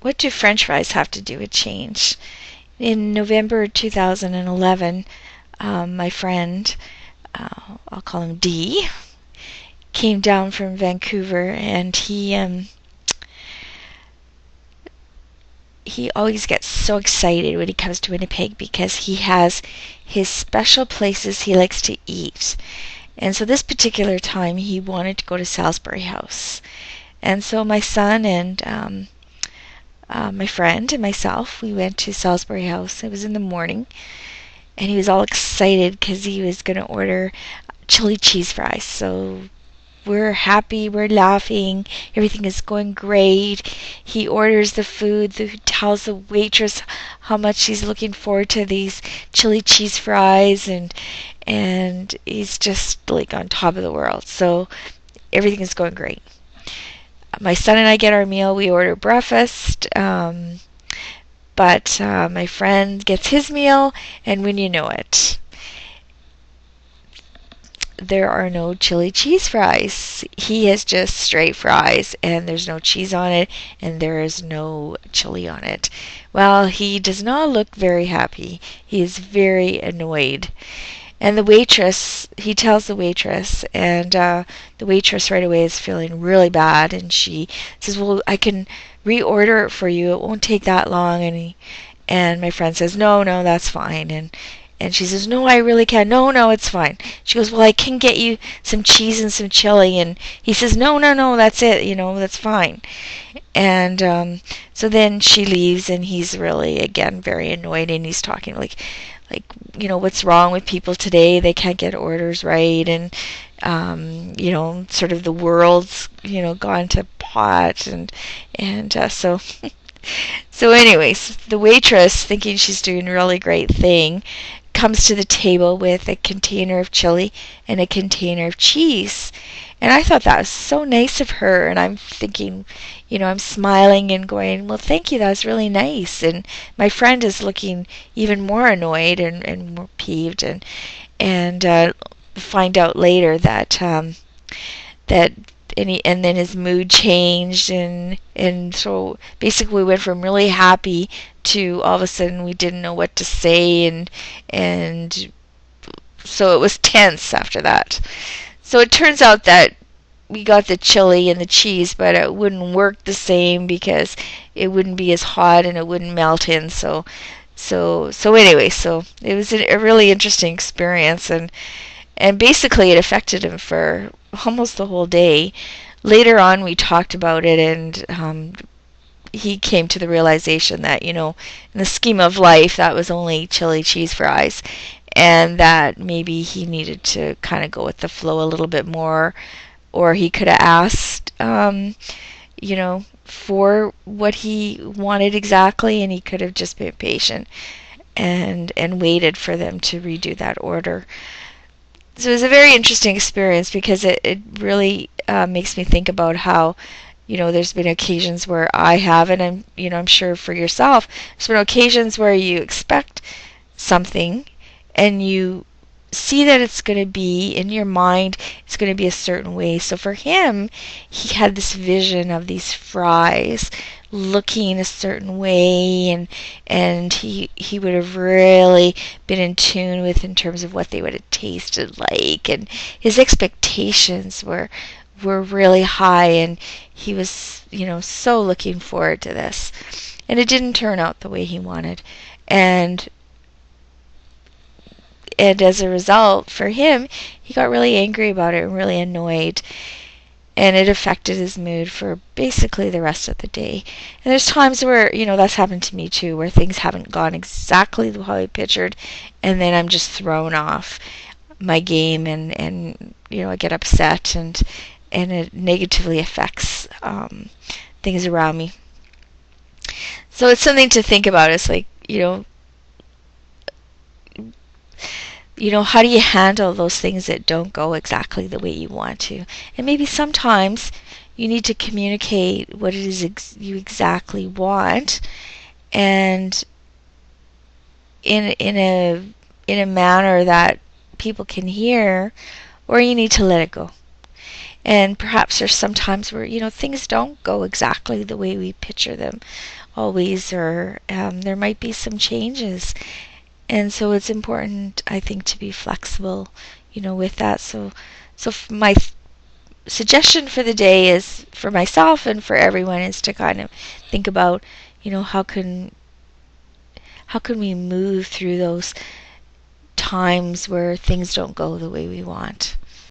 what do French fries have to do with change? In November 2011, my friend, I'll call him D, came down from Vancouver, and he always gets so excited when he comes to Winnipeg because he has his special places he likes to eat. And so this particular time he wanted to go to Salisbury House. And so my son and my friend and myself, we went to Salisbury House. It was in the morning, and he was all excited because he was going to order chili cheese fries. So we're happy, we're laughing, everything is going great. He orders the food, tells the waitress how much he's looking forward to these chili cheese fries, and he's just like on top of the world. So everything is going great. My son and I get our meal. We order breakfast, but my friend gets his meal, and when you know it, there are no chili cheese fries. He has just straight fries, and there's no cheese on it, and there is no chili on it. Well, he does not look very happy. He is very annoyed. And the waitress, he tells the waitress, and the waitress right away is feeling really bad, and she says, well, I can reorder it for you. It won't take that long. And my friend says, no, that's fine. And she says, no, I really can. No, it's fine. She goes, well, I can get you some cheese and some chili. And he says, no, that's it. That's fine. And so then she leaves, and he's really, again, very annoyed, and he's talking like, what's wrong with people today? They can't get orders right, and sort of the world's, gone to pot, and so so anyways, the waitress, thinking she's doing a really great thing, comes to the table with a container of chili and a container of cheese. And I thought that was so nice of her, and I'm thinking, I'm smiling and going, well, thank you, that was really nice. And my friend is looking even more annoyed and more peeved, and find out later that and then his mood changed, and so basically we went from really happy to all of a sudden we didn't know what to say, and so it was tense after that. So it turns out that we got the chili and the cheese, but it wouldn't work the same because it wouldn't be as hot and it wouldn't melt in. So anyway, so it was a really interesting experience, and basically it affected him for almost the whole day. Later on, we talked about it, and he came to the realization that, in the scheme of life, that was only chili cheese fries, and that maybe he needed to kind of go with the flow a little bit more, or he could have asked, for what he wanted exactly, and he could have just been patient and waited for them to redo that order. So it was a very interesting experience because it really makes me think about how, there's been occasions where I have, and I'm sure for yourself, there's been occasions where you expect something and you see that it's going to be in your mind, it's going to be a certain way. So for him, he had this vision of these fries looking a certain way, and he would have really been in tune with in terms of what they would have tasted like, and his expectations were really high, and he was so looking forward to this, and it didn't turn out the way he wanted, and as a result, for him, he got really angry about it and really annoyed. And it affected his mood for basically the rest of the day. And there's times where, that's happened to me too, where things haven't gone exactly how I pictured, and then I'm just thrown off my game, and I get upset, and it negatively affects things around me. So it's something to think about. It's like, how do you handle those things that don't go exactly the way you want to? And maybe sometimes you need to communicate what it is you exactly want, and in a manner that people can hear, or you need to let it go. And perhaps there's some times where, things don't go exactly the way we picture them always, or there might be some changes. And so it's important, I think, to be flexible, with that. So my suggestion for the day is for myself and for everyone is to kind of think about, how can we move through those times where things don't go the way we want.